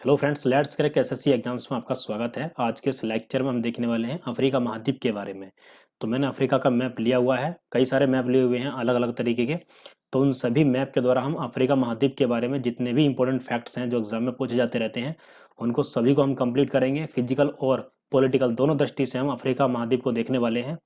Hello friends, let's crack SSC exams में आपका स्वागत है। आज के इस लेक्चर में हम देखने वाले हैं अफ्रीका महाद्वीप के बारे में। तो मैंने अफ्रीका का मैप लिया हुआ है, कई सारे मैप लिए हुए हैं अलग अलग तरीके के। तो उन सभी मैप के द्वारा हम अफ्रीका महाद्वीप के बारे में जितने भी इंपॉर्टेंट फैक्ट्स हैं जो एग्जाम में पूछे जाते रहते हैं, उनको सभी को हम कंप्लीट करेंगे। फिजिकल और पॉलिटिकल दोनों दृष्टि से हम अफ्रीका महाद्वीप को देखने वाले हैं।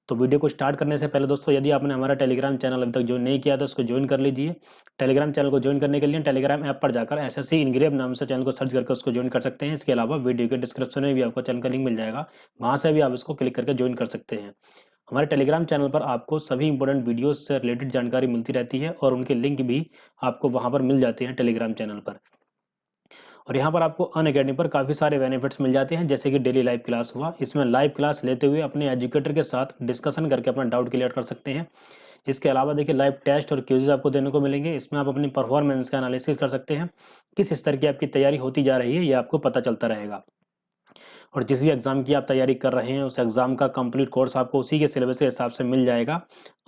तो वीडियो को स्टार्ट करने से पहले दोस्तों, यदि आपने हमारा टेलीग्राम चैनल अभी तक ज्वाइन नहीं किया तो उसको ज्वाइन कर लीजिए। टेलीग्राम चैनल को ज्वाइन करने के लिए टेलीग्राम ऐप पर जाकर एसएससी इनग्रेव नाम से चैनल को सर्च करके उसको ज्वाइन कर सकते हैं। इसके अलावा वीडियो के डिस्क्रिप्शन में भी आपको चैनल का लिंक मिल जाएगा, वहाँ से भी आप इसको क्लिक करके ज्वाइन कर सकते हैं। हमारे टेलीग्राम चैनल पर आपको सभी इंपॉर्टेंट वीडियोस से रिलेटेड जानकारी मिलती रहती है और उनके लिंक भी आपको वहाँ पर मिल जाते हैं टेलीग्राम चैनल पर। और यहाँ पर आपको अनअकैडमी पर काफ़ी सारे बेनिफिट्स मिल जाते हैं, जैसे कि डेली लाइव क्लास हुआ। इसमें लाइव क्लास लेते हुए अपने एजुकेटर के साथ डिस्कशन करके अपना डाउट क्लियर कर सकते हैं। इसके अलावा देखिए लाइव टेस्ट और क्विज़ आपको देने को मिलेंगे। इसमें आप अपनी परफॉर्मेंस का एनालिसिस कर सकते हैं, किस स्तर की आपकी तैयारी होती जा रही है ये आपको पता चलता रहेगा। और जिस भी एग्ज़ाम की आप तैयारी कर रहे हैं उस एग्ज़ाम का कंप्लीट कोर्स आपको उसी के सिलेबस के हिसाब से मिल जाएगा,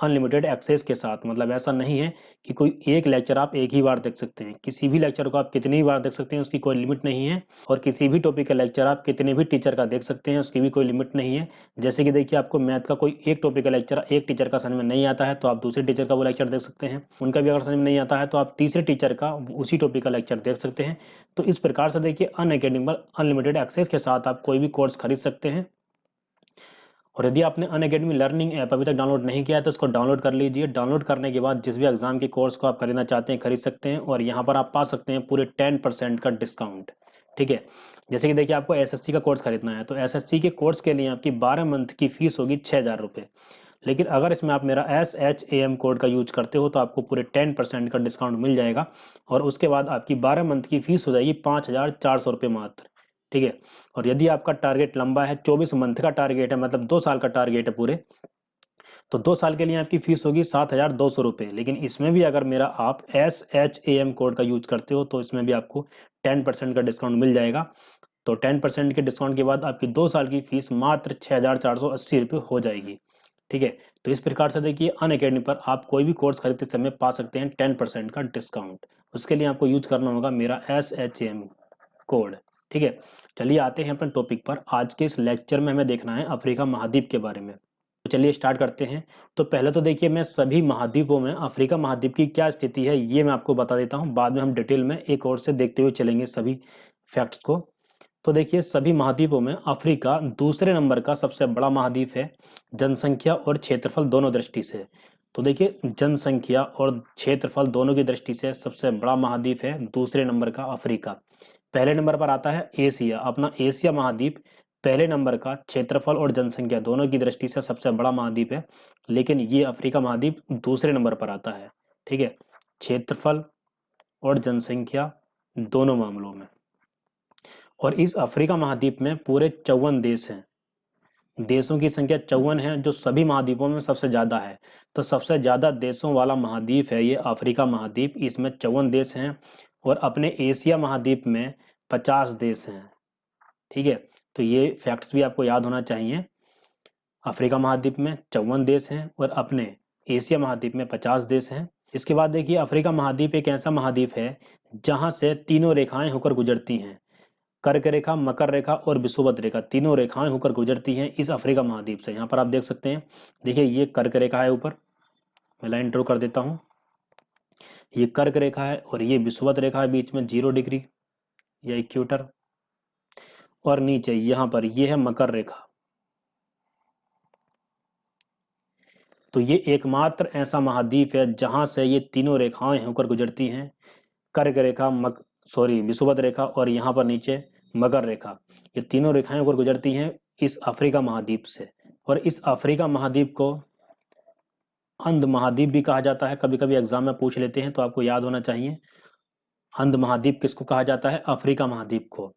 अनलिमिटेड एक्सेस के साथ। मतलब ऐसा नहीं है कि कोई एक लेक्चर आप एक ही बार देख सकते हैं, किसी भी लेक्चर को आप कितनी बार देख सकते हैं उसकी कोई लिमिट नहीं है। और किसी भी टॉपिक का लेक्चर आप कितने भी टीचर का देख सकते हैं, उसकी भी कोई लिमिट नहीं है। जैसे कि देखिए आपको मैथ का कोई एक टॉपिक का लेक्चर एक टीचर का समझ में नहीं आता है तो आप दूसरे टीचर का वो लेक्चर देख सकते हैं। उनका भी अगर समझ में नहीं आता है तो आप तीसरे टीचर का उसी टॉपिक का लेक्चर देख सकते हैं। तो इस प्रकार से देखिए अनअकैडमी पर अनलिमिटेड एक्सेस के साथ आप कोई भी कोर्स खरीद सकते हैं। और यदि आपने अनअकैडमी लर्निंग ऐप अभी तक डाउनलोड नहीं किया है तो उसको डाउनलोड कर लीजिए। डाउनलोड करने के बाद जिस भी एग्जाम के कोर्स को आप खरीदना चाहते हैं खरीद सकते हैं और यहाँ पर आप पा सकते हैं पूरे 10% का डिस्काउंट। ठीक है, जैसे कि देखिए आपको एसएससी का कोर्स खरीदना है तो एसएससी के कोर्स के लिए आपकी 12 मंथ की फीस होगी 6,000 रुपये। लेकिन अगर इसमें आप मेरा SHAM कोड का यूज करते हो तो आपको पूरे 10% का डिस्काउंट मिल जाएगा और उसके बाद आपकी 12 मंथ की फीस हो जाएगी 5,400 रुपये मात्र। ठीक है, और यदि आपका टारगेट लंबा है, 24 मंथ का टारगेट है, मतलब 2 साल का टारगेट है पूरे, तो 2 साल के लिए आपकी फीस होगी 7,200 रुपये। लेकिन इसमें भी अगर मेरा आप SHAM कोड का यूज करते हो तो इसमें भी आपको 10% का डिस्काउंट मिल जाएगा। तो 10% के डिस्काउंट के बाद आपकी 2 साल की फीस मात्र 6,480 रुपये हो जाएगी। ठीक है, तो इस प्रकार से देखिए अनअकैडमी पर आप कोई भी कोर्स खरीदते समय पा सकते हैं 10% का डिस्काउंट। उसके लिए आपको यूज करना होगा मेरा SHAM कोड। ठीक है, चलिए आते हैं अपने टॉपिक पर। आज के इस लेक्चर में हमें देखना है अफ्रीका महाद्वीप के बारे में। तो चलिए स्टार्ट करते हैं। तो पहले तो देखिए मैं सभी महाद्वीपों में अफ्रीका महाद्वीप की क्या स्थिति है ये मैं आपको बता देता हूँ, बाद में हम डिटेल में एक और से देखते हुए चलेंगे सभी फैक्ट्स को। तो देखिए सभी महाद्वीपों में अफ्रीका दूसरे नंबर का सबसे बड़ा महाद्वीप है, जनसंख्या और क्षेत्रफल दोनों दृष्टि से। तो देखिए जनसंख्या और क्षेत्रफल दोनों की दृष्टि से सबसे बड़ा महाद्वीप है दूसरे नंबर का अफ्रीका। पहले नंबर पर आता है एशिया, अपना एशिया महाद्वीप पहले नंबर का क्षेत्रफल और जनसंख्या दोनों की दृष्टि से सबसे बड़ा महाद्वीप है। लेकिन ये अफ्रीका महाद्वीप दूसरे नंबर पर आता है। ठीक है, क्षेत्रफल और जनसंख्या दोनों मामलों में। और इस अफ्रीका महाद्वीप में पूरे 54 देश हैं। देशों की संख्या 54 है, जो सभी महाद्वीपों में सबसे ज्यादा है। तो सबसे ज्यादा देशों वाला महाद्वीप है ये अफ्रीका महाद्वीप, इसमें 54 देश हैं। और अपने एशिया महाद्वीप में 50 देश हैं। ठीक है, तो ये फैक्ट्स भी आपको याद होना चाहिए। अफ्रीका महाद्वीप में 54 देश हैं और अपने एशिया महाद्वीप में 50 देश हैं। इसके बाद देखिए अफ्रीका महाद्वीप एक ऐसा महाद्वीप है जहां से तीनों रेखाएं होकर गुजरती हैं। कर्क रेखा, मकर रेखा और विषुवत रेखा तीनों रेखाएं होकर गुजरती हैं इस अफ्रीका महाद्वीप से। यहाँ पर आप देख सकते हैं, देखिए ये कर्क रेखा है, ऊपर मैं लाइन ड्रॉ कर देता हूँ। ये कर्क रेखा है और ये विषुवत रेखा है बीच में 0 डिग्री या इक्वेटर, और नीचे यहाँ पर ये है मकर रेखा। तो ये एकमात्र ऐसा महाद्वीप है जहां से ये तीनों रेखाएं होकर गुजरती हैं। कर्क रेखा, विषुवत रेखा और यहाँ पर नीचे मकर रेखा, ये तीनों रेखाएं होकर गुजरती हैं इस अफ्रीका महाद्वीप से। और इस अफ्रीका महाद्वीप को अंध महाद्वीप भी कहा जाता है, कभी कभी एग्जाम में पूछ लेते हैं तो आपको याद होना चाहिए। अंध महाद्वीप किसको कहा जाता है? अफ्रीका महाद्वीप को।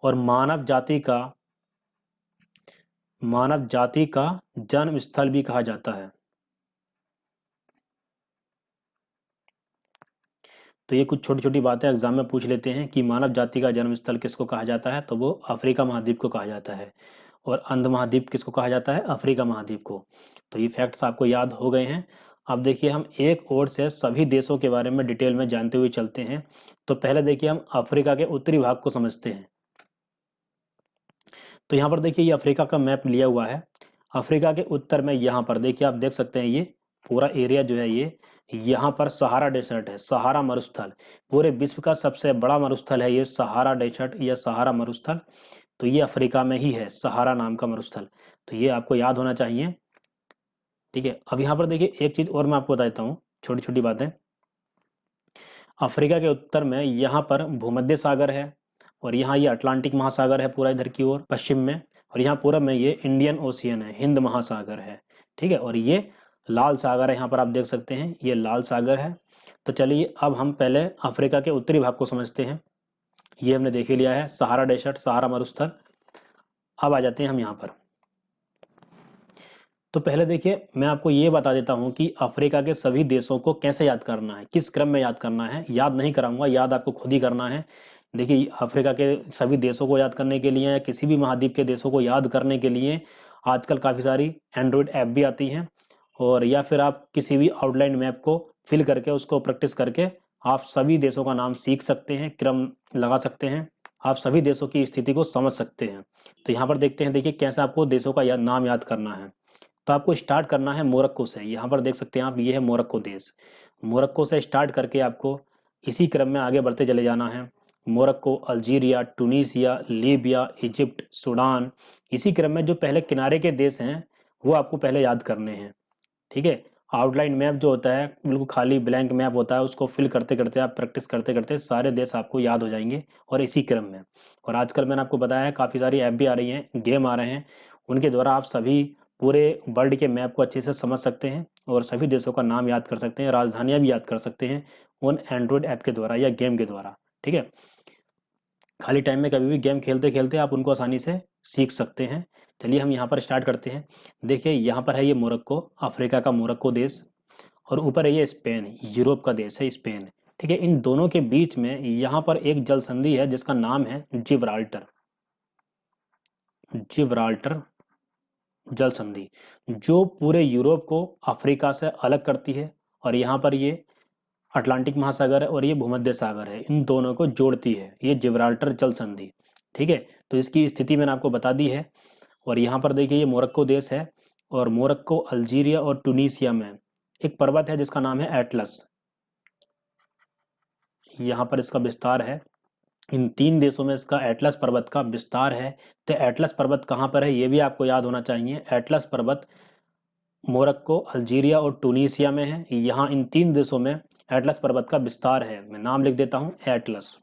और मानव जाति का जन्म स्थल भी कहा जाता है। तो ये कुछ छोटी छोटी बातें एग्जाम में पूछ लेते हैं कि मानव जाति का जन्म स्थल किसको कहा जाता है, तो वो अफ्रीका महाद्वीप को कहा जाता है। और अंध महाद्वीप किसको कहा जाता है? अफ्रीका महाद्वीप को। तो ये फैक्ट्स आपको याद हो गए हैं। अब देखिए हम एक ओर से सभी देशों के बारे में डिटेल में जानते हुए चलते हैं। तो पहले देखिए हम अफ्रीका के उत्तरी भाग को समझते हैं। तो यहाँ पर देखिए ये अफ्रीका का मैप लिया हुआ है। अफ्रीका के उत्तर में यहाँ पर देखिए आप देख सकते हैं, ये पूरा एरिया जो है ये यहाँ पर सहारा डेजर्ट है, सहारा मरुस्थल। पूरे विश्व का सबसे बड़ा मरुस्थल है ये सहारा डेजर्ट या सहारा मरुस्थल। तो ये अफ्रीका में ही है, सहारा नाम का मरुस्थल। तो ये आपको याद होना चाहिए। ठीक है, अब यहाँ पर देखिए एक चीज और मैं आपको बता देता हूँ, छोटी छोटी बातें। अफ्रीका के उत्तर में यहाँ पर भूमध्य सागर है, और यहाँ ये अटलांटिक महासागर है पूरा इधर की ओर पश्चिम में, और यहाँ पूरब में ये इंडियन ओशियन है, हिंद महासागर है। ठीक है, और ये लाल सागर है, यहाँ पर आप देख सकते हैं ये लाल सागर है। तो चलिए अब हम पहले अफ्रीका के उत्तरी भाग को समझते हैं। ये हमने देख ही लिया है, सहारा डेजर्ट, सहारा मरुस्थल। अब आ जाते हैं हम यहाँ पर। तो पहले देखिए मैं आपको ये बता देता हूँ कि अफ्रीका के सभी देशों को कैसे याद करना है, किस क्रम में याद करना है। याद नहीं कराऊंगा, याद आपको खुद ही करना है। देखिए अफ्रीका के सभी देशों को याद करने के लिए या किसी भी महाद्वीप के देशों को याद करने के लिए आजकल काफ़ी सारी एंड्रॉयड ऐप भी आती हैं, और या फिर आप किसी भी आउटलाइन मैप को फिल करके उसको प्रैक्टिस करके आप सभी देशों का नाम सीख सकते हैं, क्रम लगा सकते हैं, आप सभी देशों की स्थिति को समझ सकते हैं। तो यहाँ पर देखते हैं, देखिए कैसे आपको देशों का नाम याद करना है। तो आपको स्टार्ट करना है मोरक्को से। यहाँ पर देख सकते हैं आप, ये है मोरक्को देश। मोरक्को से स्टार्ट करके आपको इसी क्रम में आगे बढ़ते चले जाना है। Morocco, Algeria, Tunisia, Libya, Egypt, Sudan, इसी क्रम में जो पहले किनारे के देश हैं वो आपको पहले याद करने हैं। ठीक है, आउटलाइन मैप जो होता है बिल्कुल खाली ब्लैंक मैप होता है, उसको फिल करते करते आप प्रैक्टिस करते करते सारे देश आपको याद हो जाएंगे, और इसी क्रम में। और आजकल मैंने आपको बताया है काफ़ी सारी ऐप भी आ रही हैं, गेम आ रहे हैं, उनके द्वारा आप सभी पूरे वर्ल्ड के मैप को अच्छे से समझ सकते हैं और सभी देशों का नाम याद कर सकते हैं, राजधानियां भी याद कर सकते हैं उन एंड्रॉयड ऐप के द्वारा या गेम के द्वारा। ठीक है, खाली टाइम में कभी भी गेम खेलते खेलते आप उनको आसानी से सीख सकते हैं। चलिए हम यहाँ पर स्टार्ट करते हैं। देखिए यहाँ पर है ये मोरक्को, अफ्रीका का मोरक्को देश, और ऊपर है ये स्पेन, यूरोप का देश है स्पेन। ठीक है, इन दोनों के बीच में यहाँ पर एक जल संधि है जिसका नाम है जिब्राल्टर। जिब्राल्टर जल संधि, जो पूरे यूरोप को अफ्रीका से अलग करती है, और यहाँ पर ये अटलांटिक महासागर है और ये भूमध्य सागर है, इन दोनों को जोड़ती है ये जिब्राल्टर जल संधि। ठीक है, तो इसकी स्थिति मैंने आपको बता दी है। और यहाँ पर देखिए ये मोरक्को देश है, और मोरक्को, अल्जीरिया और टूनीसिया में एक पर्वत है जिसका नाम है एटलस। यहाँ पर इसका विस्तार है, इन तीन देशों में इसका एटलस पर्वत का विस्तार है। तो एटलस पर्वत कहाँ पर है ये भी आपको याद होना चाहिए। एटलस पर्वत मोरक्को, अल्जीरिया और टूनीसिया में है। यहाँ इन तीन देशों में एटलस पर्वत का विस्तार है। मैं नाम लिख देता हूँ, एटलस,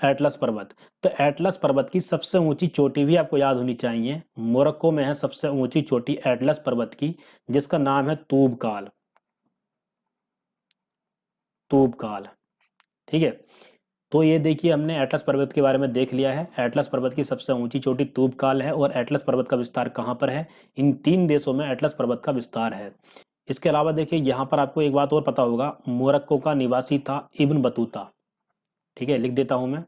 एटलस पर्वत। तो एटलस पर्वत की सबसे ऊंची चोटी भी आपको याद होनी चाहिए। मोरक्को में है सबसे ऊंची चोटी एटलस पर्वत की, जिसका नाम है तूबकाल। तूबकाल, ठीक है। तो ये देखिए हमने एटलस पर्वत के बारे में देख लिया है। एटलस पर्वत की सबसे ऊंची चोटी तूबकाल है, और एटलस पर्वत का विस्तार कहाँ पर है, इन तीन देशों में एटलस पर्वत का विस्तार है। इसके अलावा देखिए यहाँ पर आपको एक बात और पता होगा, मोरक्को का निवासी था इब्न बतूता। ठीक है, लिख देता हूं मैं,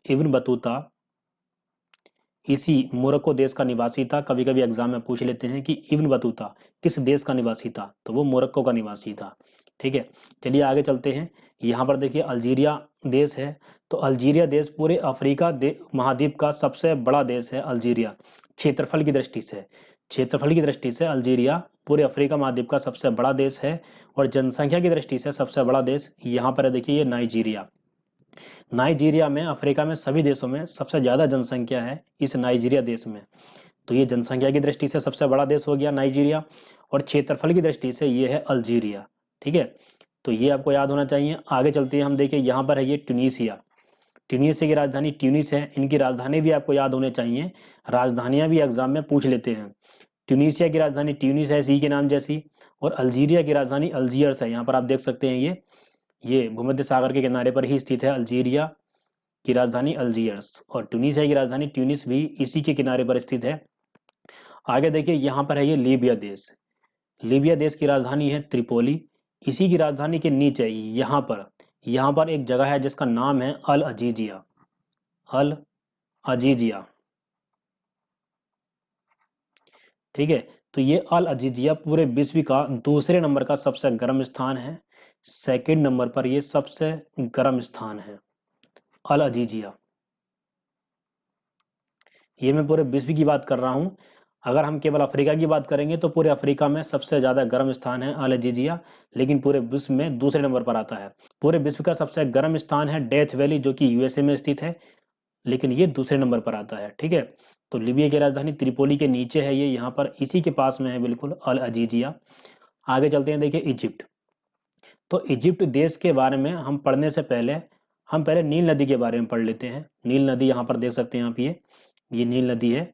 इब्न बतूता इसी मोरक्को देश का निवासी था। कभी कभी एग्जाम में पूछ लेते हैं कि इब्न बतूता किस देश का निवासी था, तो वो मोरक्को का निवासी था। ठीक है, चलिए आगे चलते हैं। यहाँ पर देखिए अल्जीरिया देश है। तो अल्जीरिया देश पूरे अफ्रीका महाद्वीप का सबसे बड़ा देश है अल्जीरिया, क्षेत्रफल की दृष्टि से। क्षेत्रफल की दृष्टि से अल्जीरिया पूरे अफ्रीका महाद्वीप का सबसे बड़ा देश है, और जनसंख्या की दृष्टि से सबसे बड़ा देश यहाँ पर है, देखिए ये नाइजीरिया। नाइजीरिया में अफ्रीका में सभी देशों में सबसे ज़्यादा जनसंख्या है इस नाइजीरिया देश में। तो ये जनसंख्या की दृष्टि से सबसे बड़ा देश हो गया नाइजीरिया, और क्षेत्रफल की दृष्टि से ये है अल्जीरिया। ठीक है, तो ये आपको याद होना चाहिए। आगे चलते हैं हम, देखिए यहाँ पर है ये ट्यूनीसिया। ट्यूनीसिया की राजधानी ट्यूनिस है। इनकी राजधानी भी आपको याद होने चाहिए, राजधानियां भी एग्जाम में पूछ लेते हैं। ट्यूनीसिया की राजधानी ट्यूनिस है, सी के नाम जैसी, और अल्जीरिया की राजधानी अल्जीयर्स है। यहाँ पर आप देख सकते हैं ये भूमध्य सागर के किनारे पर ही स्थित है। अल्जीरिया की राजधानी अल्जीयर्स, और ट्यूनीसिया की राजधानी ट्यूनिस भी इसी के किनारे पर स्थित है। आगे देखिए यहाँ पर है ये लीबिया देश। लीबिया देश की राजधानी है त्रिपोली। इसी की राजधानी के नीचे यहाँ पर एक जगह है जिसका नाम है अल अजीजिया। अल अजीजिया, ठीक है। तो ये अल अजीजिया पूरे विश्व का दूसरे नंबर का सबसे गर्म स्थान है। सेकंड नंबर पर ये सबसे गर्म स्थान है अल अजीजिया। ये मैं पूरे विश्व की बात कर रहा हूँ। अगर हम केवल अफ्रीका की बात करेंगे तो पूरे अफ्रीका में सबसे ज़्यादा गर्म स्थान है अल अजीजिया, लेकिन पूरे विश्व में दूसरे नंबर पर आता है। पूरे विश्व का सबसे गर्म स्थान है डेथ वैली, जो कि यूएसए में स्थित है, लेकिन ये दूसरे नंबर पर आता है। ठीक है, तो लीबिया की राजधानी त्रिपोली के नीचे है ये, यहाँ पर इसी के पास में है बिल्कुल अल अजीजिया। आगे चलते हैं, देखिए इजिप्ट। तो इजिप्ट देश के बारे में हम पढ़ने से पहले हम पहले नील नदी के बारे में पढ़ लेते हैं। नील नदी यहाँ पर देख सकते हैं आप, ये नील नदी है।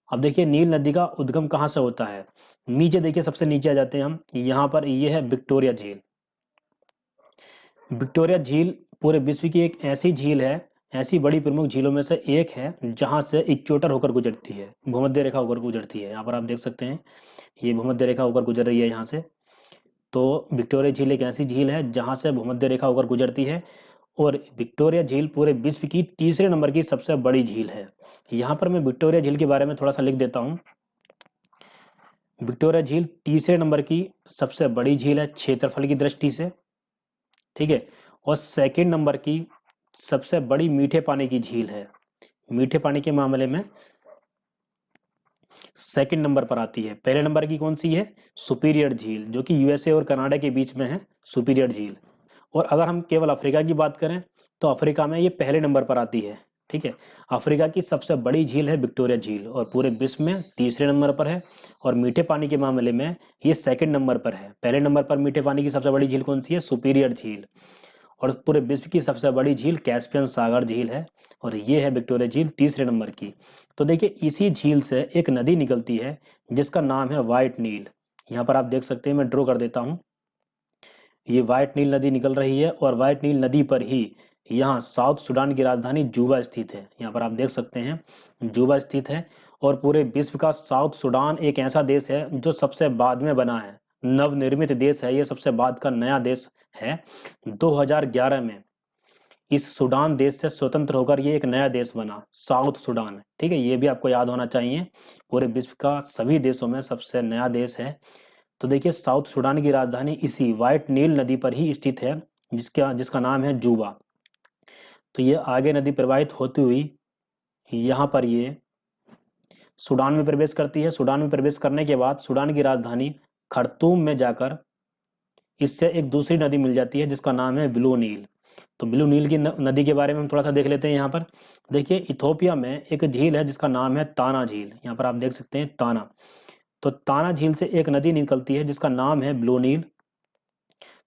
अब देखिए नील नदी का उद्गम कहाँ से होता है। नीचे देखिए, सबसे नीचे आ जाते हैं हम, यहाँ पर ये है विक्टोरिया झील। विक्टोरिया झील पूरे विश्व की एक ऐसी झील है, ऐसी बड़ी प्रमुख झीलों में से एक है, जहां से इक्वेटर होकर गुजरती है, भूमध्य रेखा होकर गुजरती है। यहाँ पर आप देख सकते हैं ये भूमध्य रेखा होकर गुजर रही है यहाँ से। तो विक्टोरिया झील एक ऐसी झील है जहां से भूमध्य रेखा होकर गुजरती है, और विक्टोरिया झील पूरे विश्व की तीसरे नंबर की सबसे बड़ी झील है। यहाँ पर मैं विक्टोरिया झील के बारे में थोड़ा सा लिख देता हूँ। विक्टोरिया झील तीसरे नंबर की सबसे बड़ी झील है क्षेत्रफल की दृष्टि से। ठीक है, और सेकंड नंबर की सबसे बड़ी मीठे पानी की झील है। मीठे पानी के मामले में सेकंड नंबर पर आती है। पहले नंबर की कौन सी है, सुपीरियर झील, जो कि यूएसए और कनाडा के बीच में है, सुपीरियर झील। और अगर हम केवल अफ्रीका की बात करें तो अफ्रीका में ये पहले नंबर पर आती है। ठीक है, अफ्रीका की सबसे बड़ी झील है विक्टोरिया झील, और पूरे विश्व में तीसरे नंबर पर है। और मीठे पानी के मामले में ये सेकंड नंबर पर है। पहले नंबर पर मीठे पानी की सबसे बड़ी झील कौन सी है, सुपीरियर झील। और पूरे विश्व की सबसे बड़ी झील कैस्पियन सागर झील है, और ये है विक्टोरिया झील तीसरे नंबर की। तो देखिए इसी झील से एक नदी निकलती है जिसका नाम है व्हाइट नील। यहाँ पर आप देख सकते हैं, मैं ड्रॉ कर देता हूँ। ये व्हाइट नील नदी निकल रही है, और व्हाइट नील नदी पर ही यहाँ साउथ सूडान की राजधानी जूबा स्थित है। यहाँ पर आप देख सकते हैं जूबा स्थित है। और पूरे विश्व का साउथ सूडान एक ऐसा देश है जो सबसे बाद में बना है, नवनिर्मित देश है, ये सबसे बाद का नया देश है। 2011 में इस सूडान देश से स्वतंत्र होकर ये एक नया देश बना, साउथ सूडान। ठीक है, ये भी आपको याद होना चाहिए, पूरे विश्व का सभी देशों में सबसे नया देश है। तो देखिए साउथ सूडान की राजधानी इसी व्हाइट नील नदी पर ही स्थित है, जिसका नाम है जूबा। तो ये आगे नदी प्रवाहित होती हुई यहाँ पर ये सूडान में प्रवेश करती है। सूडान में प्रवेश करने के बाद सूडान की राजधानी खर्तूम में जाकर इससे एक दूसरी नदी मिल जाती है जिसका नाम है ब्लू नील। तो ब्लू नील की नदी के बारे में हम थोड़ा सा देख लेते हैं। यहाँ पर देखिए इथोपिया में एक झील है जिसका नाम है ताना झील। यहाँ पर आप देख सकते हैं ताना। तो ताना झील से एक नदी निकलती है जिसका नाम है ब्लू नील।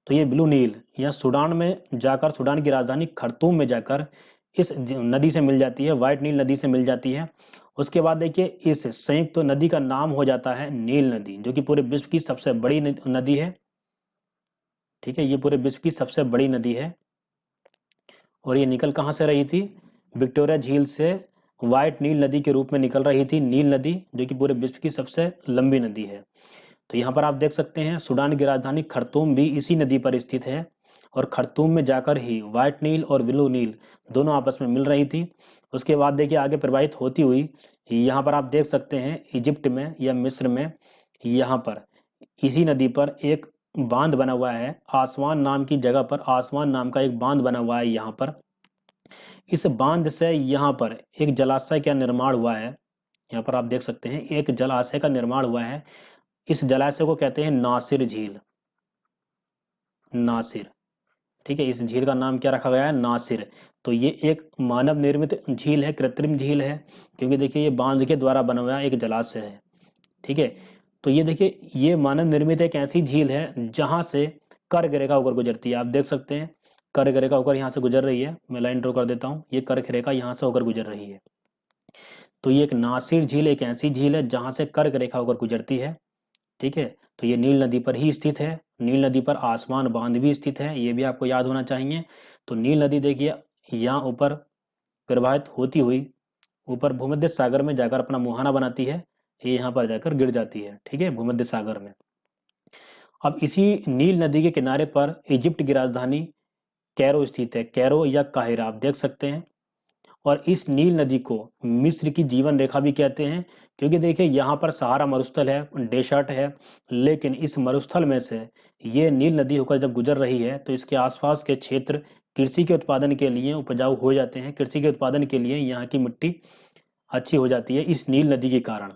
तो ये ब्लू नील यहाँ सूडान में जाकर, सूडान की राजधानी खर्तूम में जाकर इस नदी से मिल जाती है, व्हाइट नील नदी से मिल जाती है। उसके बाद देखिए इस संयुक्त नदी का नाम हो जाता है नील नदी, जो कि पूरे विश्व की सबसे बड़ी नदी है। ठीक है, ये पूरे विश्व की सबसे बड़ी नदी है। और ये निकल कहाँ से रही थी, विक्टोरिया झील से व्हाइट नील नदी के रूप में निकल रही थी नील नदी, जो कि पूरे विश्व की सबसे लंबी नदी है। तो यहाँ पर आप देख सकते हैं सूडान की राजधानी खर्तूम भी इसी नदी पर स्थित है, और खर्तूम में जाकर ही व्हाइट नील और ब्लू नील दोनों आपस में मिल रही थी। उसके बाद देखिए आगे प्रवाहित होती हुई यहाँ पर आप देख सकते हैं इजिप्ट में या मिस्र में, यहाँ पर इसी नदी पर एक बांध बना हुआ है, आसवान नाम की जगह पर आसवान नाम का एक बांध बना हुआ है यहाँ पर। इस बांध से यहाँ पर एक जलाशय का निर्माण हुआ है। यहाँ पर आप देख सकते हैं एक जलाशय का निर्माण हुआ है। इस जलाशय को कहते हैं नासिर झील, नासिर। ठीक है, इस झील का नाम क्या रखा गया है, नासिर। तो ये एक मानव निर्मित झील है, कृत्रिम झील है, क्योंकि देखिए ये बांध के द्वारा बना हुआ एक जलाशय है। ठीक है, तो ये देखिए ये मानव निर्मित एक ऐसी झील है जहां से कर्क रेखा होकर गुजरती है। आप देख सकते हैं कर्क रेखा होकर यहाँ से गुजर रही है। मैं लाइन ड्रॉ कर देता हूँ, ये कर्क रेखा यहाँ से होकर गुजर रही है। तो ये एक नासिर झील एक ऐसी झील है जहां से कर्क रेखा होकर गुजरती है। ठीक है, तो ये नील नदी पर ही स्थित है। नील नदी पर आसमान बांध भी स्थित है, ये भी आपको याद होना चाहिए। तो नील नदी देखिए यहाँ ऊपर प्रवाहित होती हुई ऊपर भूमध्य सागर में जाकर अपना मुहाना बनाती है, ये यहाँ पर जाकर गिर जाती है। ठीक है, भूमध्य सागर में। अब इसी नील नदी के किनारे पर इजिप्ट की राजधानी कैरो स्थित है, कैरो या काहिरा आप देख सकते हैं। और इस नील नदी को मिस्र की जीवन रेखा भी कहते हैं, क्योंकि देखिए यहाँ पर सहारा मरुस्थल है, डेसर्ट है, लेकिन इस मरुस्थल में से ये नील नदी होकर जब गुजर रही है तो इसके आसपास के क्षेत्र कृषि के उत्पादन के लिए उपजाऊ हो जाते हैं। कृषि के उत्पादन के लिए यहाँ की मिट्टी अच्छी हो जाती है इस नील नदी के कारण।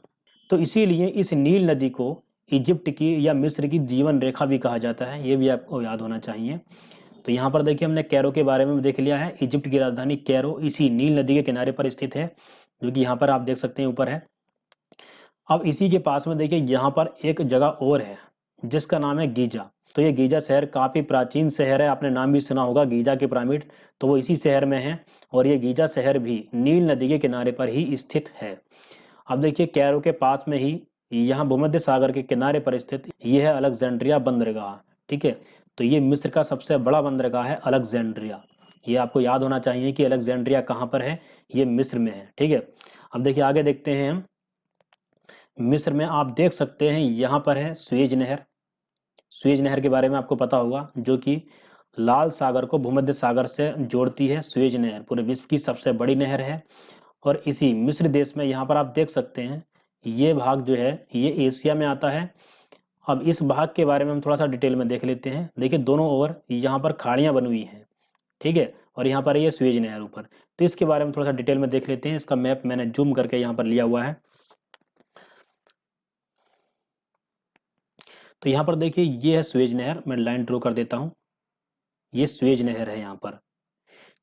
तो इसीलिए इस नील नदी को इजिप्ट की या मिस्र की जीवन रेखा भी कहा जाता है, ये भी आपको याद होना चाहिए। तो यहाँ पर देखिए हमने कैरो के बारे में देख लिया है। इजिप्ट की राजधानी कैरो इसी नील नदी के किनारे पर स्थित है, जो कि यहाँ पर आप देख सकते हैं ऊपर है। अब इसी के पास में देखिए यहाँ पर एक जगह और है जिसका नाम है गीजा। तो ये गीजा शहर काफी प्राचीन शहर है, आपने नाम भी सुना होगा गीजा के पिरामिड, तो वो इसी शहर में है और ये गीजा शहर भी नील नदी के किनारे पर ही स्थित है। अब देखिए कैरो के पास में ही यहाँ भूमध्य सागर के किनारे पर स्थित ये है अलेक्जेंड्रिया बंदरगाह। ठीक है, तो ये मिस्र का सबसे बड़ा बंदरगाह है अलेक्जेंड्रिया। ये आपको याद होना चाहिए कि अलेक्जेंड्रिया कहाँ पर है, ये मिस्र में है। ठीक है, अब देखिए आगे देखते हैं हम। मिस्र में आप देख सकते हैं यहाँ पर है सुएज नहर। सुएज नहर के बारे में आपको पता होगा, जो कि लाल सागर को भूमध्य सागर से जोड़ती है। सुएज नहर पूरे विश्व की सबसे बड़ी नहर है और इसी मिस्र देश में यहाँ पर आप देख सकते हैं ये भाग जो है ये एशिया में आता है। अब इस भाग के बारे में हम थोड़ा सा डिटेल में देख लेते हैं। देखिए दोनों ओर यहाँ पर खाड़ियाँ बनी हुई हैं, ठीक है, और यहाँ पर ये सुएज नहर ऊपर। तो इसके बारे में थोड़ा सा डिटेल में देख लेते हैं। इसका मैप मैंने जूम करके यहाँ पर लिया हुआ है। तो यहाँ पर देखिए ये है सुएज नहर, मैं लाइन ड्रॉ कर देता हूँ। ये सुएज नहर है यहाँ पर।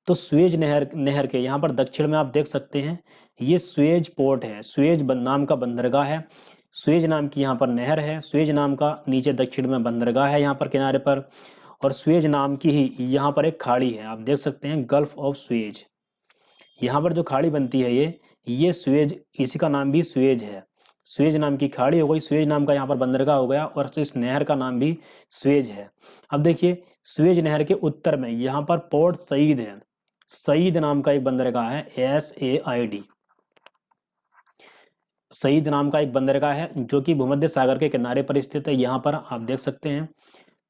तो सुएज नहर के यहाँ पर दक्षिण में आप देख सकते हैं ये सुएज पोर्ट है। सुएज नाम का बंदरगाह है। सुएज नाम की यहाँ पर नहर है। सुएज नाम का नीचे दक्षिण में बंदरगाह है यहाँ पर किनारे पर, और सुएज नाम की ही यहाँ पर एक खाड़ी है, आप देख सकते हैं गल्फ ऑफ सुएज। यहाँ पर जो खाड़ी बनती है ये सुएज, इसी का नाम भी सुएज है। सुएज नाम की खाड़ी हो गई, सुएज नाम का यहाँ पर बंदरगाह हो गया, और इस नहर का नाम भी सुएज है। अब देखिए सुएज नहर के उत्तर में यहाँ पर पोर्ट सईद है। सईद नाम का एक बंदरगाह है, SAID। सईद नाम का एक बंदरगाह है जो कि भूमध्य सागर के किनारे पर स्थित है, यहाँ पर आप देख सकते हैं।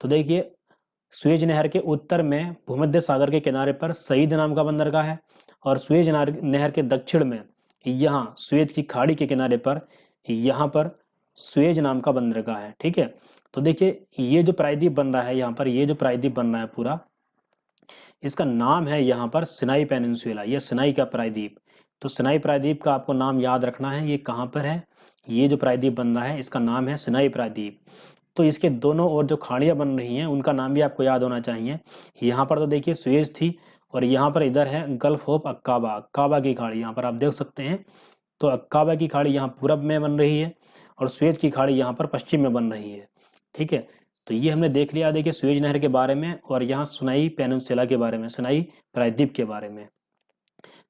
तो देखिए सुएज नहर के उत्तर में भूमध्य सागर के किनारे पर सईद नाम का बंदरगाह है, और सुएज नहर के दक्षिण में यहाँ सुएज की खाड़ी के किनारे पर यहाँ पर सुएज नाम का बंदरगाह है। ठीक है, तो देखिए ये जो प्रायद्वीप बन रहा है यहाँ पर, ये जो प्रायद्वीप बन रहा है पूरा, इसका नाम है यहाँ पर सिनाई पेनिनसुला, ये सिनाई का प्रायद्वीप। तो सिनाई प्रायद्वीप का आपको नाम याद रखना है, ये कहाँ पर है, ये जो प्रायद्वीप बन रहा है इसका नाम है सिनाई प्रायद्वीप। तो इसके दोनों ओर जो खाड़ियाँ बन रही हैं उनका नाम भी आपको याद होना चाहिए। यहाँ पर तो देखिए सुएज थी, और यहाँ पर इधर है गल्फ ऑफ अक्काबा, अक्काबा की खाड़ी यहाँ पर आप देख सकते हैं। तो अक्काबा की खाड़ी यहाँ पूरब में बन रही है और सुएज की खाड़ी यहाँ पर पश्चिम में बन रही है। ठीक है, तो ये हमने देख लिया देखिए सुएज नहर के बारे में, और यहाँ सिनाई पेनिनसुला के बारे में, सिनाई प्रायद्वीप के बारे में।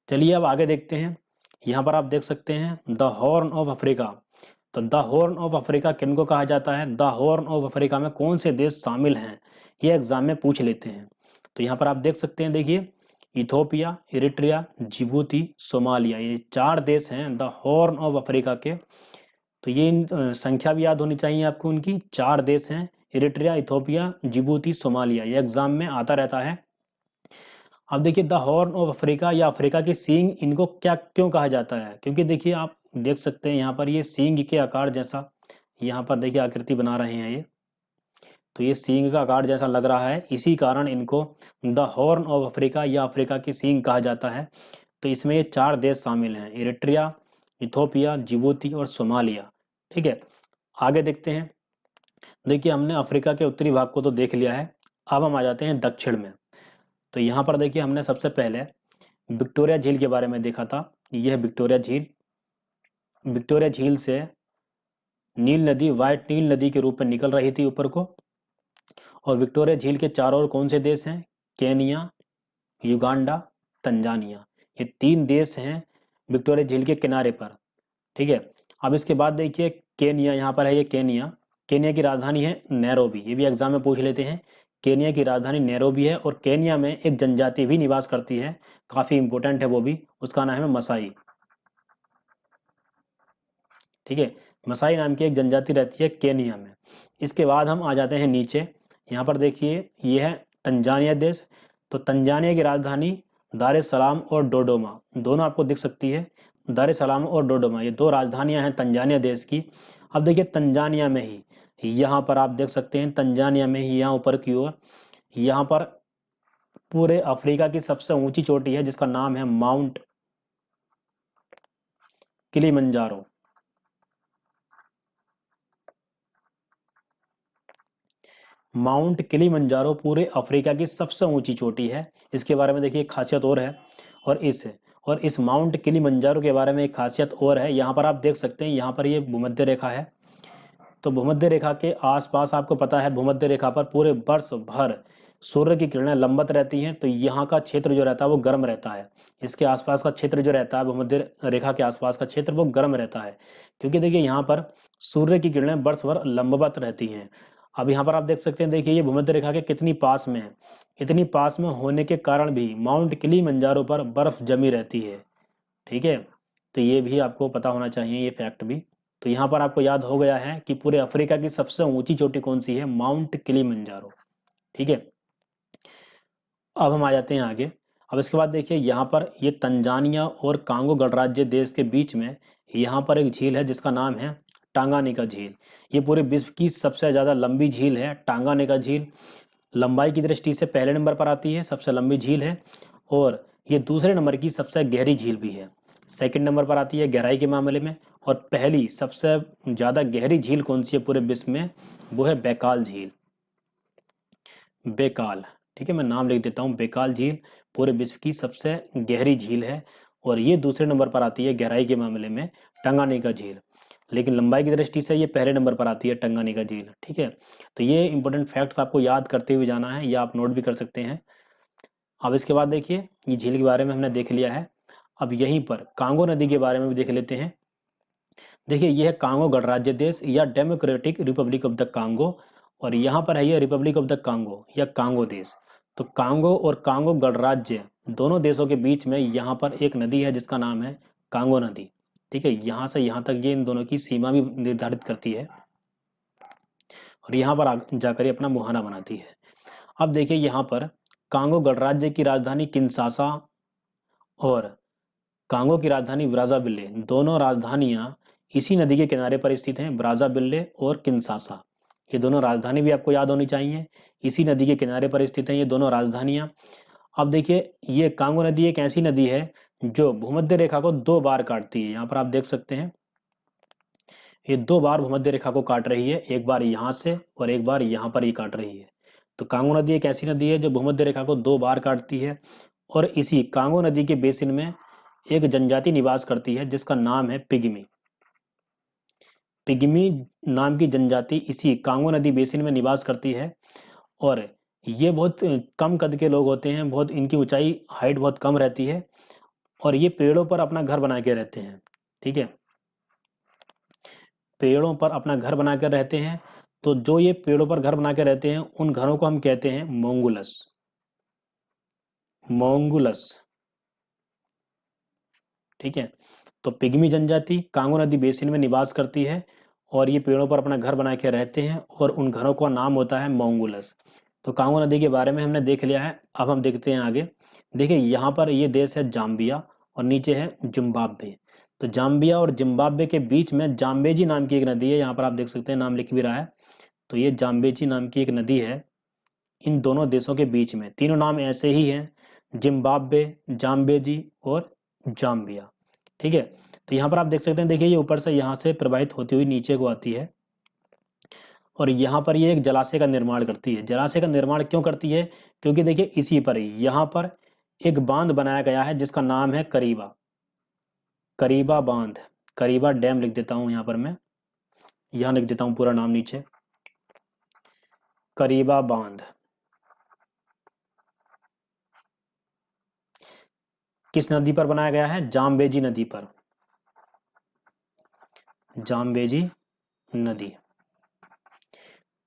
चलिए अब आगे देखते हैं। यहाँ पर आप देख सकते हैं द हॉर्न ऑफ अफ्रीका। तो द हॉर्न ऑफ अफ्रीका किनको कहा जाता है, द हॉर्न ऑफ अफ्रीका में कौन से देश शामिल हैं, ये एग्जाम में पूछ लेते हैं। तो यहाँ पर आप देख सकते हैं, देखिए इथोपिया, इरिट्रिया, जिबूती, सोमालिया, ये 4 देश हैं द हॉर्न ऑफ अफ्रीका के। तो ये संख्या भी याद होनी चाहिए आपको उनकी। 4 देश हैं, इरिट्रिया, इथोपिया, जिबूती, सोमालिया, ये एग्जाम में आता रहता है। अब देखिए द हॉर्न ऑफ अफ्रीका या अफ्रीका की सींग, इनको क्या क्यों कहा जाता है, क्योंकि देखिए आप देख सकते हैं यहाँ पर ये सींग के आकार जैसा, यहाँ पर देखिए आकृति बना रहे हैं ये, तो ये सींग का आकार जैसा लग रहा है, इसी कारण इनको द हॉर्न ऑफ अफ्रीका या अफ्रीका की सींग कहा जाता है। तो इसमें ये 4 देश शामिल हैं, इरिट्रिया, इथोपिया, जिबूती और सोमालिया। ठीक है, आगे देखते हैं। देखिए हमने अफ्रीका के उत्तरी भाग को तो देख लिया है, अब हम आ जाते हैं दक्षिण में। तो यहाँ पर देखिए हमने सबसे पहले विक्टोरिया झील के बारे में देखा था। यह है विक्टोरिया झील। विक्टोरिया झील से नील नदी, व्हाइट नील नदी के रूप में निकल रही थी ऊपर को, और विक्टोरिया झील के चारों ओर कौन से देश हैं, केनिया, युगांडा, तंजानिया, ये 3 देश हैं विक्टोरिया झील के किनारे पर। ठीक है, अब इसके बाद देखिए केनिया, यहाँ पर है ये केनिया। केनिया की राजधानी है नैरोबी, ये भी एग्जाम में पूछ लेते हैं। केनिया की राजधानी नैरोबी है, और केनिया में एक जनजाति भी निवास करती है, काफी इंपॉर्टेंट है वो भी, उसका नाम है मसाई। ठीक है, मसाई नाम की एक जनजाति रहती है केनिया में। इसके बाद हम आ जाते हैं नीचे। यहाँ पर देखिए ये है तंजानिया देश। तो तंजानिया की राजधानी दार एस सलाम और डोडोमा दोनों आपको दिख सकती है। दार एस सलाम और डोडोमा ये दो राजधानियां हैं तंजानिया देश की। अब देखिए तंजानिया में ही यहाँ पर आप देख सकते हैं, तंजानिया में ही यहाँ ऊपर की ओर यहाँ पर पूरे अफ्रीका की सबसे ऊंची चोटी है जिसका नाम है माउंट किलिमंजारो। माउंट किलिमंजारो पूरे अफ्रीका की सबसे ऊंची चोटी है। इसके बारे में देखिए एक खासियत और है, और इस माउंट किलिमंजारो के बारे में एक खासियत और है। यहाँ पर आप देख सकते हैं, यहाँ पर ये भूमध्य रेखा है। तो भूमध्य रेखा के आसपास आपको पता है भूमध्य रेखा पर पूरे वर्ष भर सूर्य की किरणें लंबवत रहती हैं, तो यहाँ का क्षेत्र जो रहता है वो गर्म रहता है। इसके आसपास का क्षेत्र जो रहता है भूमध्य रेखा के आसपास का क्षेत्र वो गर्म रहता है, क्योंकि देखिए यहाँ पर सूर्य की किरणें वर्ष भर लंबवत रहती हैं। अब यहाँ पर आप देख सकते हैं, देखिए ये भूमध्य रेखा के कितनी पास में है। इतनी पास में होने के कारण भी माउंट किलिमंजारो पर बर्फ जमी रहती है। ठीक है, तो ये भी आपको पता होना चाहिए, ये फैक्ट भी। तो यहाँ पर आपको याद हो गया है कि पूरे अफ्रीका की सबसे ऊंची चोटी कौन सी है, माउंट किलिमंजारो। ठीक है, अब हम आ जाते हैं आगे। अब इसके बाद देखिए यहाँ पर ये तंजानिया और कांगो गणराज्य देश के बीच में यहाँ पर एक झील है जिसका नाम है टांगानिका झील। ये पूरे विश्व की सबसे ज़्यादा लंबी झील है टांगानिका झील। लंबाई की दृष्टि से पहले नंबर पर आती है, सबसे लंबी झील है, और ये दूसरे नंबर की सबसे गहरी झील भी है। सेकंड नंबर पर आती है गहराई के मामले में। और पहली सबसे ज़्यादा गहरी झील कौन सी है पूरे विश्व में, वो है बैकाल झील। बेकाल, ठीक है, मैं नाम लिख देता हूँ, बेकाल झील पूरे विश्व की सबसे गहरी झील है। और ये दूसरे नंबर पर आती है गहराई के मामले में टंगानिका झील, लेकिन लंबाई की दृष्टि से ये पहले नंबर पर आती है टंगानिका झील। ठीक है, तो ये इंपॉर्टेंट फैक्ट्स आपको याद करते हुए जाना है, या आप नोट भी कर सकते हैं। अब इसके बाद देखिए ये झील के बारे में हमने देख लिया है। अब यहीं पर कांगो नदी के बारे में भी देख लेते हैं। देखिए ये है कांगो गणराज्य देश या democratic Republic of the Congo, और यहाँ पर है ये रिपब्लिक ऑफ द कांगो या कांगो देश। तो कांगो और कांगो गणराज्य दोनों देशों के बीच में यहाँ पर एक नदी है जिसका नाम है कांगो नदी। ठीक है, यहाँ से यहाँ तक ये इन दोनों की सीमा भी निर्धारित करती है, और यहाँ पर जाकर ये अपना मुहाना बनाती है। अब देखिए यहाँ पर कांगो गणराज्य की राजधानी किंशासा और कांगो की राजधानी ब्राज़ाविले, दोनों राजधानियां इसी नदी के किनारे पर स्थित हैं, ब्राज़ाविले और किंशासा। ये दोनों राजधानी भी आपको याद होनी चाहिए, इसी नदी के किनारे पर स्थित हैं ये दोनों राजधानियां। अब देखिए ये कांगो नदी एक ऐसी नदी है जो भूमध्य रेखा को 2 बार काटती है। यहाँ पर आप देख सकते हैं ये 2 बार भूमध्य रेखा को काट रही है, एक बार यहाँ से और एक बार यहाँ पर ही काट रही है। तो कांगो नदी एक ऐसी नदी है जो भूमध्य रेखा को 2 बार काटती है, और इसी कांगो नदी के बेसिन में एक जनजाति निवास करती है जिसका नाम है पिग्मी। पिग्मी नाम की जनजाति इसी कांगो नदी बेसिन में निवास करती है, और ये बहुत कम कद के लोग होते हैं, बहुत इनकी ऊंचाई हाइट बहुत कम रहती है, और ये पेड़ों पर अपना घर बना के रहते हैं। ठीक है, पेड़ों पर अपना घर बना कर रहते हैं। तो जो ये पेड़ों पर घर बना के रहते हैं उन घरों को हम कहते हैं मोंगुलस। मोंगुलस, ठीक है। तो पिग्मी जनजाति कांगो नदी बेसिन में निवास करती है, और ये पेड़ों पर अपना घर बना के रहते हैं, और उन घरों का नाम होता है मोंगुलस। तो कांगो नदी के बारे में हमने देख लिया है। अब हम देखते हैं आगे। देखिए यहाँ पर ये देश है जाम्बिया, और नीचे है जिम्बाब्वे। तो जाम्बिया और जिम्बाब्वे के बीच में जाम्बेजी नाम की एक नदी है, यहाँ पर आप देख सकते हैं नाम लिख भी रहा है। तो ये जाम्बेजी नाम की एक नदी है इन दोनों देशों के बीच में। तीनों नाम ऐसे ही हैं, जिम्बाब्वे, जाम्बेजी और जाम्बिया। ठीक है, तो यहाँ पर आप देख सकते हैं, देखिए ये ऊपर से यहाँ से प्रवाहित होती हुई नीचे को आती है, और यहाँ पर ये एक जलाशय का निर्माण करती है। जलाशय का निर्माण क्यों करती है, क्योंकि देखिए इसी पर ही यहाँ पर एक बांध बनाया गया है जिसका नाम है करीबा। करीबा बांध, करीबा डैम लिख देता हूँ यहाँ पर मैं, यहाँ लिख देता हूँ पूरा नाम नीचे, करीबा बांध। किस नदी पर बनाया गया है, जाम्बेजी नदी पर, जाम्बेजी नदी।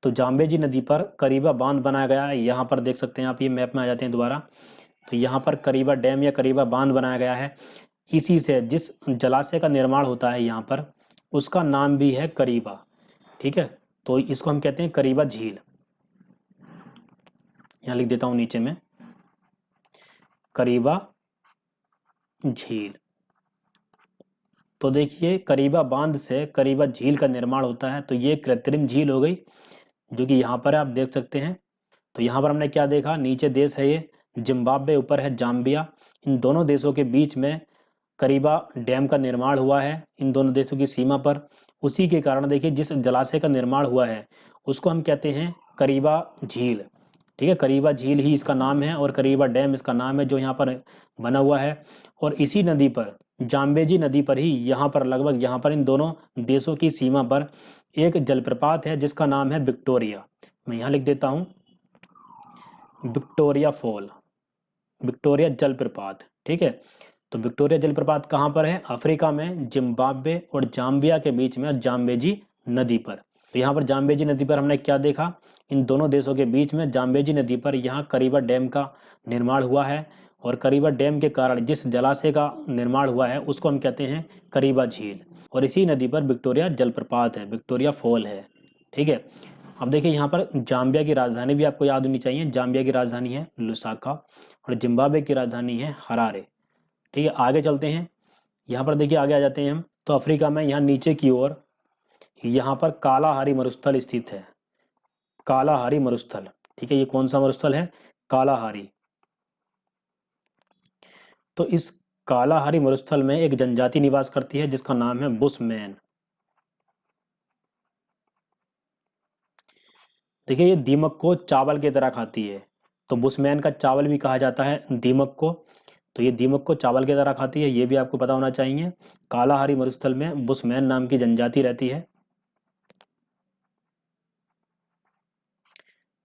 तो जाम्बेजी नदी पर करीबा बांध बनाया गया है। यहाँ पर देख सकते हैं आप, ये मैप में आ जाते हैं दोबारा। तो यहाँ पर करीबा डैम या करीबा बांध बनाया गया है। इसी से जिस जलाशय का निर्माण होता है यहाँ पर, उसका नाम भी है करीबा। ठीक है, तो इसको हम कहते हैं करीबा झील। यहाँ लिख देता हूँ नीचे में, करीबा झील। तो देखिए करीबा बांध से करीबा झील का निर्माण होता है, तो ये कृत्रिम झील हो गई, जो कि यहाँ पर आप देख सकते हैं। तो यहाँ पर हमने क्या देखा, नीचे देश है ये जिम्बाब्वे, ऊपर है जाम्बिया। इन दोनों देशों के बीच में करीबा डैम का निर्माण हुआ है, इन दोनों देशों की सीमा पर। उसी के कारण देखिए जिस जलाशय का निर्माण हुआ है उसको हम कहते हैं करीबा झील। ठीक है, करीबा झील ही इसका नाम है और करीबा डैम इसका नाम है जो यहाँ पर बना हुआ है। और इसी नदी पर, जाम्बेजी नदी पर ही, यहाँ पर लगभग, यहाँ पर इन दोनों देशों की सीमा पर एक जलप्रपात है जिसका नाम है विक्टोरिया। मैं यहाँ लिख देता हूँ विक्टोरिया फॉल, विक्टोरिया जलप्रपात। ठीक है, तो विक्टोरिया जलप्रपात कहाँ पर है, अफ्रीका में जिम्बाब्वे और जाम्बिया के बीच में, जाम्बेजी नदी पर। तो यहाँ पर जाम्बेजी नदी पर हमने क्या देखा, इन दोनों देशों के बीच में जाम्बेजी नदी पर यहाँ करीबा डैम का निर्माण हुआ है। और करीबा डैम के कारण जिस जलाशय का निर्माण हुआ है उसको हम कहते हैं करीबा झील। और इसी नदी पर विक्टोरिया जलप्रपात है, विक्टोरिया फॉल है। ठीक है, अब देखिए यहाँ पर जाम्बिया की राजधानी भी आपको याद होनी चाहिए। जाम्बिया की राजधानी है लुसाका और जिम्बाब्वे की राजधानी है हरारे। ठीक है, आगे चलते हैं। यहाँ पर देखिए आगे आ जाते हैं हम। तो अफ्रीका में यहाँ नीचे की ओर यहाँ पर कालाहारी मरुस्थल स्थित है, कालाहारी मरुस्थल। ठीक है, ये कौन सा मरुस्थल है, कालाहारी। तो इस कालाहारी मरुस्थल में एक जनजाति निवास करती है जिसका नाम है बुशमैन। देखिए ये दीमक को चावल की तरह खाती है, तो बुशमैन का चावल भी कहा जाता है दीमक को। तो ये दीमक को चावल की तरह खाती है, ये भी आपको पता होना चाहिए। कालाहारी मरुस्थल में बुशमैन नाम की जनजाति रहती है।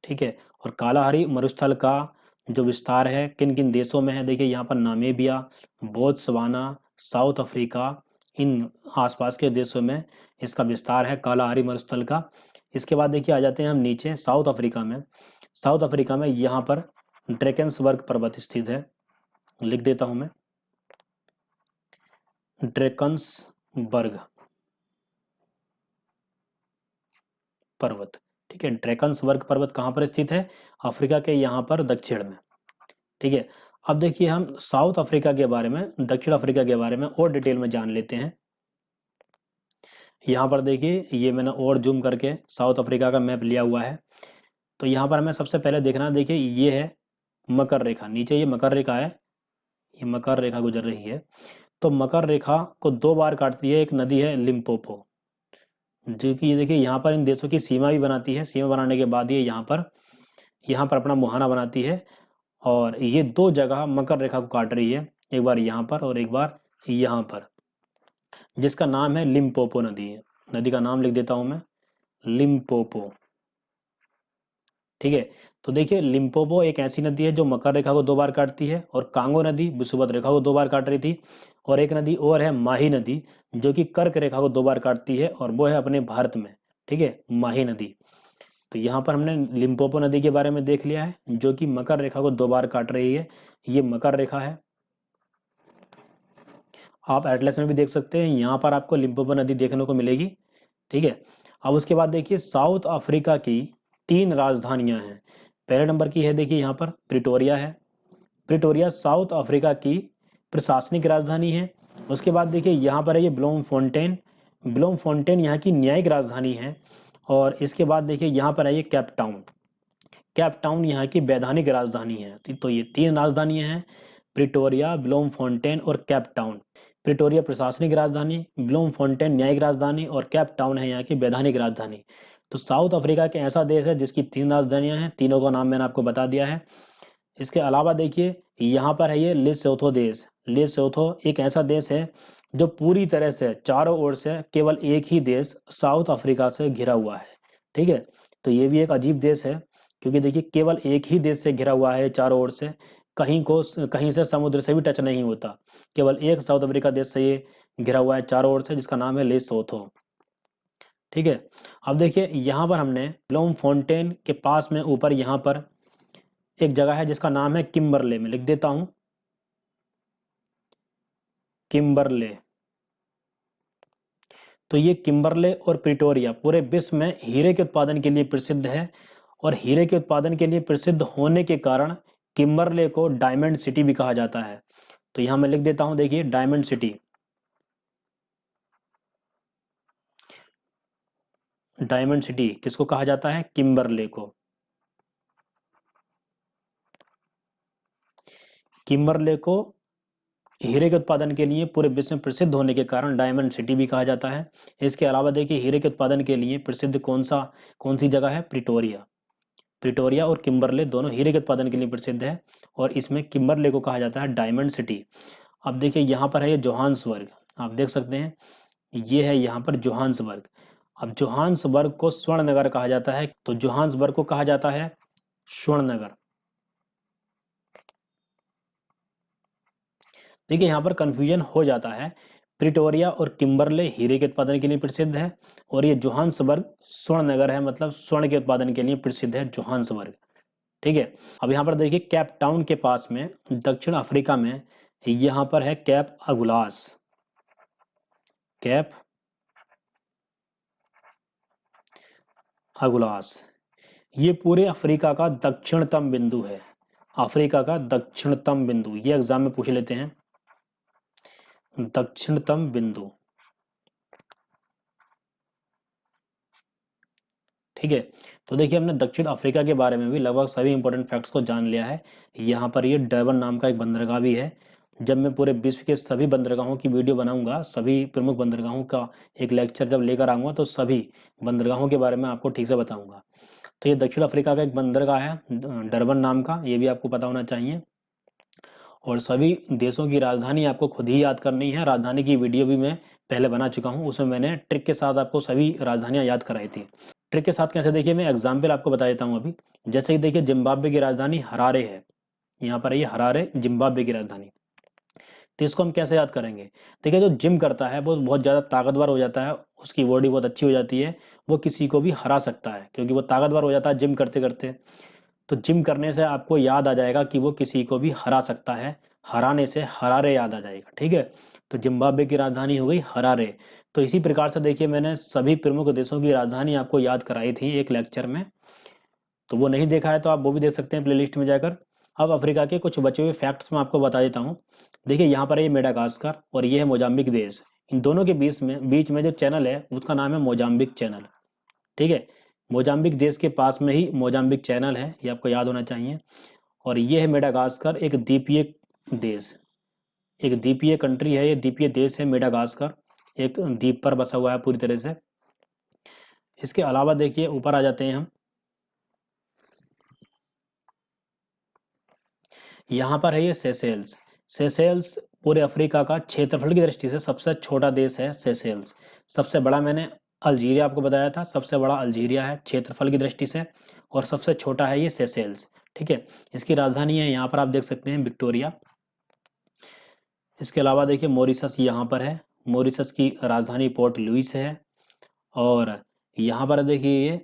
ठीक है, और कालाहारी मरुस्थल का जो विस्तार है किन किन देशों में है, देखिए यहाँ पर नामीबिया, बोत्सवाना, साउथ अफ्रीका, इन आसपास के देशों में इसका विस्तार है कालाहारी मरुस्थल का। इसके बाद देखिए आ जाते हैं हम नीचे साउथ अफ्रीका में। साउथ अफ्रीका में यहाँ पर ड्रैकेंसबर्ग पर्वत स्थित है, लिख देता हूं मैं ड्रैकन्सबर्ग पर्वत। ठीक है, ड्रैकन्सबर्ग पर्वत कहाँ पर स्थित है, अफ्रीका के यहाँ पर दक्षिण में। ठीक है, अब देखिए हम साउथ अफ्रीका के बारे में, दक्षिण अफ्रीका के बारे में और डिटेल में जान लेते हैं। यहाँ पर देखिए ये मैंने और जूम करके साउथ अफ्रीका का मैप लिया हुआ है। तो यहाँ पर हमें सबसे पहले देखना, देखिए ये है मकर रेखा, नीचे ये मकर रेखा है, ये मकर रेखा गुजर रही है। तो मकर रेखा को दो बार काटती है एक नदी है लिम्पोपो, जो कि ये देखिए यहाँ पर इन देशों की सीमा भी बनाती है। सीमा बनाने के बाद ये यहाँ पर अपना मुहाना बनाती है। और ये दो जगह मकर रेखा को काट रही है, एक बार यहाँ पर और एक बार यहाँ पर, जिसका नाम है लिम्पोपो नदी है। नदी का नाम लिख देता हूं मैं लिम्पोपो। ठीक है, तो देखिए लिम्पोपो एक ऐसी नदी है जो मकर रेखा को दो बार काटती है, और कांगो नदी विषुवत रेखा को दो बार काट रही थी। और एक नदी और है माही नदी, जो कि कर्क रेखा को दो बार काटती है, और वो है अपने भारत में। ठीक है, माही नदी। तो यहाँ पर हमने लिम्पोपो नदी के बारे में देख लिया है, जो कि मकर रेखा को दो बार काट रही है। ये मकर रेखा है, आप एटलस में भी देख सकते हैं, यहाँ पर आपको लिम्पोपो नदी देखने को मिलेगी। ठीक है, अब उसके बाद देखिए साउथ अफ्रीका की तीन राजधानियां हैं। पहले नंबर की है देखिए यहाँ पर प्रिटोरिया है। प्रिटोरिया साउथ अफ्रीका की प्रशासनिक राजधानी है। उसके बाद देखिए यहाँ पर है ये ब्लोमफोंटेन, ब्लोमफोंटेन यहाँ की न्यायिक राजधानी है। और इसके बाद देखिए यहाँ पर है ये केप टाउन, केप टाउन यहाँ की वैधानिक राजधानी है। तो ये तीन राजधानियां हैं, प्रिटोरिया, ब्लोमफोंटेन और केप टाउन। प्रिटोरिया प्रशासनिक राजधानी, ब्लोमफोंटेन न्यायिक राजधानी और केप टाउन है यहाँ की वैधानिक राजधानी। तो साउथ अफ्रीका के ऐसा देश है जिसकी तीन राजधानियां हैं, तीनों का नाम मैंने आपको बता दिया है। इसके अलावा देखिए यहाँ पर है ये लेसोथो देश। लेसोथो एक ऐसा देश है जो पूरी तरह से चारों ओर से केवल एक ही देश साउथ अफ्रीका से घिरा हुआ है। ठीक है, तो ये भी एक अजीब देश है, क्योंकि देखिए केवल एक ही देश से घिरा हुआ है चारों ओर से, कहीं से समुद्र से भी टच नहीं होता। केवल एक साउथ अफ्रीका देश से ये घिरा हुआ है चारों ओर से, जिसका नाम है लेसोथो। ठीक है, अब देखिए यहाँ पर हमने ब्लोमफोंटेन के पास में ऊपर यहाँ पर एक जगह है जिसका नाम है किम्बरले, में लिख देता हूं किम्बरले। तो ये किम्बरले और प्रिटोरिया पूरे विश्व में हीरे के उत्पादन के लिए प्रसिद्ध है, और हीरे के उत्पादन के लिए प्रसिद्ध होने के कारण किम्बरले को डायमंड सिटी भी कहा जाता है। तो यहाँ मैं लिख देता हूँ, देखिए डायमंड सिटी। डायमंड सिटी किसको कहा जाता है? किम्बरले को। किम्बरले को हीरे के उत्पादन के लिए पूरे विश्व में प्रसिद्ध होने के कारण डायमंड सिटी भी कहा जाता है। इसके अलावा देखिए हीरे के उत्पादन के लिए प्रसिद्ध कौन सी जगह है? प्रिटोरिया। प्रिटोरिया और किम्बरले दोनों हीरे के उत्पादन के लिए प्रसिद्ध है, और इसमें किम्बरले को कहा जाता है डायमंड सिटी। अब देखिए यहाँ पर है ये जोहान्सबर्ग, आप देख सकते हैं, ये है यहाँ पर जोहान्सबर्ग। अब जोहान्सबर्ग को स्वर्ण नगर कहा जाता है, तो जोहान्सबर्ग को कहा जाता है स्वर्ण नगर। देखिए यहाँ पर कंफ्यूजन हो जाता है, प्रिटोरिया और किम्बरले हीरे के उत्पादन के लिए प्रसिद्ध है, और ये जोहान्सबर्ग स्वर्ण नगर है, मतलब स्वर्ण के उत्पादन के लिए प्रसिद्ध है जोहान्सबर्ग। ठीक है। अब यहाँ पर देखिए कैप टाउन के पास में दक्षिण अफ्रीका में यहाँ पर है कैप अगुलास। कैप अगुलास ये पूरे अफ्रीका का दक्षिणतम बिंदु है। अफ्रीका का दक्षिणतम बिंदु, ये एग्जाम में पूछ लेते हैं, दक्षिणतम बिंदु। ठीक है। तो देखिए हमने दक्षिण अफ्रीका के बारे में भी लगभग सभी इंपॉर्टेंट फैक्ट्स को जान लिया है। यहाँ पर ये डर्बन नाम का एक बंदरगाह भी है। जब मैं पूरे विश्व के सभी बंदरगाहों की वीडियो बनाऊंगा, सभी प्रमुख बंदरगाहों का एक लेक्चर जब लेकर आऊंगा, तो सभी बंदरगाहों के बारे में आपको ठीक से बताऊंगा। तो ये दक्षिण अफ्रीका का एक बंदरगाह है डर्बन नाम का, ये भी आपको पता होना चाहिए। और सभी देशों की राजधानी आपको खुद ही याद करनी है। राजधानी की वीडियो भी मैं पहले बना चुका हूँ, उसमें मैंने ट्रिक के साथ आपको सभी राजधानियां याद कराई थी। ट्रिक के साथ कैसे, देखिए मैं एग्जाम्पल आपको बता देता हूँ अभी। जैसे कि देखिए जिम्बाब्वे की राजधानी हरारे है, यहाँ पर ये हरारे जिम्बाब्वे की राजधानी। तो इसको हम कैसे याद करेंगे? देखिए जो जिम करता है वो बहुत ज़्यादा ताकतवर हो जाता है, उसकी बॉडी बहुत अच्छी हो जाती है, वो किसी को भी हरा सकता है क्योंकि वो ताकतवर हो जाता है जिम करते करते। तो जिम करने से आपको याद आ जाएगा कि वो किसी को भी हरा सकता है, हराने से हरारे याद आ जाएगा। ठीक है। तो जिम्बाब्वे की राजधानी हो गई हरारे। तो इसी प्रकार से देखिए मैंने सभी प्रमुख देशों की राजधानी आपको याद कराई थी एक लेक्चर में, तो वो नहीं देखा है तो आप वो भी देख सकते हैं प्लेलिस्ट में जाकर। अब अफ्रीका के कुछ बचे हुए फैक्ट्स मैं आपको बता देता हूँ। देखिए यहाँ पर है मेडागास्कर और ये है मोजाम्बिक देश। इन दोनों के बीच में जो चैनल है उसका नाम है मोजाम्बिक चैनल। ठीक है। मोजाम्बिक देश के पास में ही मोजाम्बिक चैनल है, ये आपको याद होना चाहिए। और ये है मेडागास्कर, एक द्वीपीय देश, एक द्वीपीय कंट्री है, ये द्वीपीय देश है मेडागास्कर, एक द्वीप पर बसा हुआ है पूरी तरह से। इसके अलावा देखिए ऊपर आ जाते हैं हम, यहाँ पर है ये सेशेल्स। सेशेल्स पूरे अफ्रीका का क्षेत्रफल की दृष्टि से सबसे छोटा देश है सेशेल्स। सबसे बड़ा मैंने अल्जीरिया आपको बताया था, सबसे बड़ा अल्जीरिया है क्षेत्रफल की दृष्टि से, और सबसे छोटा है ये सेशेल्स। ठीक है। इसकी राजधानी है यहाँ पर आप देख सकते हैं विक्टोरिया। इसके अलावा देखिए मॉरिशस यहाँ पर है, मॉरिशस की राजधानी पोर्ट लुइस है। और यहाँ पर देखिए ये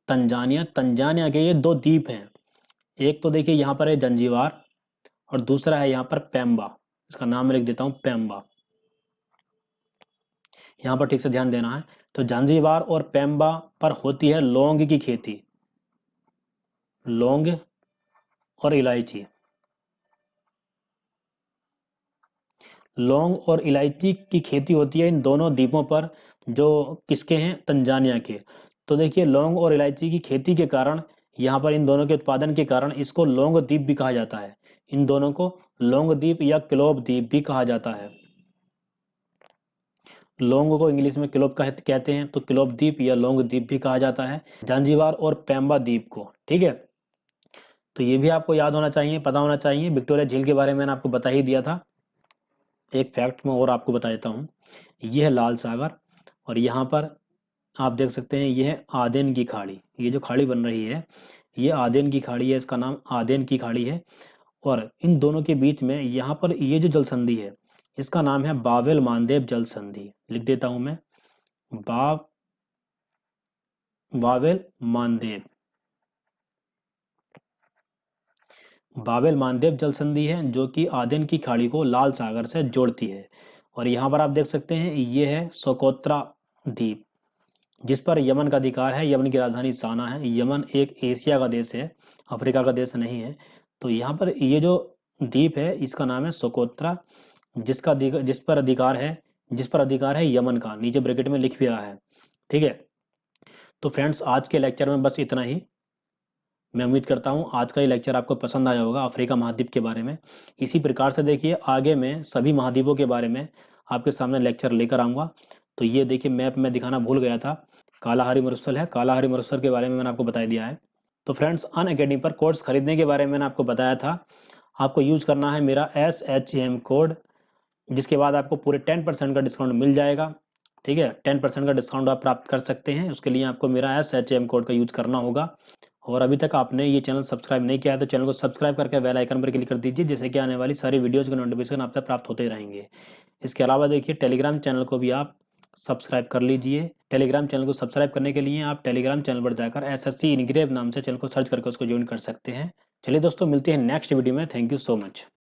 तंजानिया, तंजानिया के ये दो द्वीप हैं, एक तो देखिए यहाँ पर है जंजीबार और दूसरा है यहाँ पर पेम्बा। इसका नाम मैं लिख देता हूँ पेम्बा, यहाँ पर ठीक से ध्यान देना है। तो जांजीबार और पेम्बा पर होती है लौंग की खेती, लौंग और इलायची। लौंग और इलायची की खेती होती है इन दोनों द्वीपों पर, जो किसके हैं? तंजानिया के। तो देखिए लौंग और इलायची की खेती के कारण, यहाँ पर इन दोनों के उत्पादन के कारण इसको लौंग द्वीप भी कहा जाता है। इन दोनों को लौंग द्वीप या क्लोव द्वीप भी कहा जाता है। लौंग को इंग्लिश में क्लोव कहते हैं, तो क्लोव द्वीप या लौंग द्वीप भी कहा जाता है जांजीबार और पेम्बा द्वीप को। ठीक है। तो ये भी आपको याद होना चाहिए, पता होना चाहिए। विक्टोरिया झील के बारे में मैंने आपको बता ही दिया था। एक फैक्ट मैं और आपको बता देता हूँ, ये है लाल सागर, और यहाँ पर आप देख सकते हैं ये है आदेन की खाड़ी। ये जो खाड़ी बन रही है ये आदेन की खाड़ी है, इसका नाम आदेन की खाड़ी है। और इन दोनों के बीच में यहाँ पर ये जो जल संधि है इसका नाम है बावेल मानदेव जल संधि। लिख देता हूं मैं, बावेल मानदेव, बावेल मानदेव जल संधि है जो कि आदेन की खाड़ी को लाल सागर से जोड़ती है। और यहाँ पर आप देख सकते हैं ये है सोकोत्रा द्वीप, जिस पर यमन का अधिकार है। यमन की राजधानी साना है। यमन एक एशिया का देश है, अफ्रीका का देश नहीं है। तो यहाँ पर ये जो द्वीप है, इसका नाम है सोकोत्रा, जिस पर अधिकार है यमन का, नीचे ब्रैकेट में लिख भी रहा है। ठीक है, तो फ्रेंड्स आज के लेक्चर में बस इतना ही। मैं उम्मीद करता हूँ आज का ये लेक्चर आपको पसंद आया होगा अफ्रीका महाद्वीप के बारे में। इसी प्रकार से देखिए आगे मैं सभी महाद्वीपों के बारे में आपके सामने लेक्चर लेकर आऊँगा। तो ये देखिए मैप में दिखाना भूल गया था, कालाहारी मरुस्थल है, कालाहारी मरुस्थल के बारे में मैंने आपको बता दिया है। तो फ्रेंड्स अनअकैडमी पर कोर्स खरीदने के बारे में मैंने आपको बताया था, आपको यूज करना है मेरा SHM कोड, जिसके बाद आपको पूरे 10% का डिस्काउंट मिल जाएगा। ठीक है, 10% का डिस्काउंट आप प्राप्त कर सकते हैं, उसके लिए आपको मेरा SHM कोड का यूज करना होगा। और अभी तक आपने ये चैनल सब्सक्राइब नहीं किया है तो चैनल को सब्सक्राइब करके बेल आइकन पर क्लिक कर दीजिए, जिससे कि आने वाली सारी वीडियोज़ के नोटिफिकेशन आप तक प्राप्त होते रहेंगे। इसके अलावा देखिए टेलीग्राम चैनल को भी आप सब्सक्राइब कर लीजिए। टेलीग्राम चैनल को सब्सक्राइब करने के लिए आप टेलीग्राम चैनल पर जाकर SSC इनग्रेव नाम से चैनल को सर्च करके उसको ज्वाइन कर सकते हैं। चलिए दोस्तों, मिलते हैं नेक्स्ट वीडियो में। Thank you so much.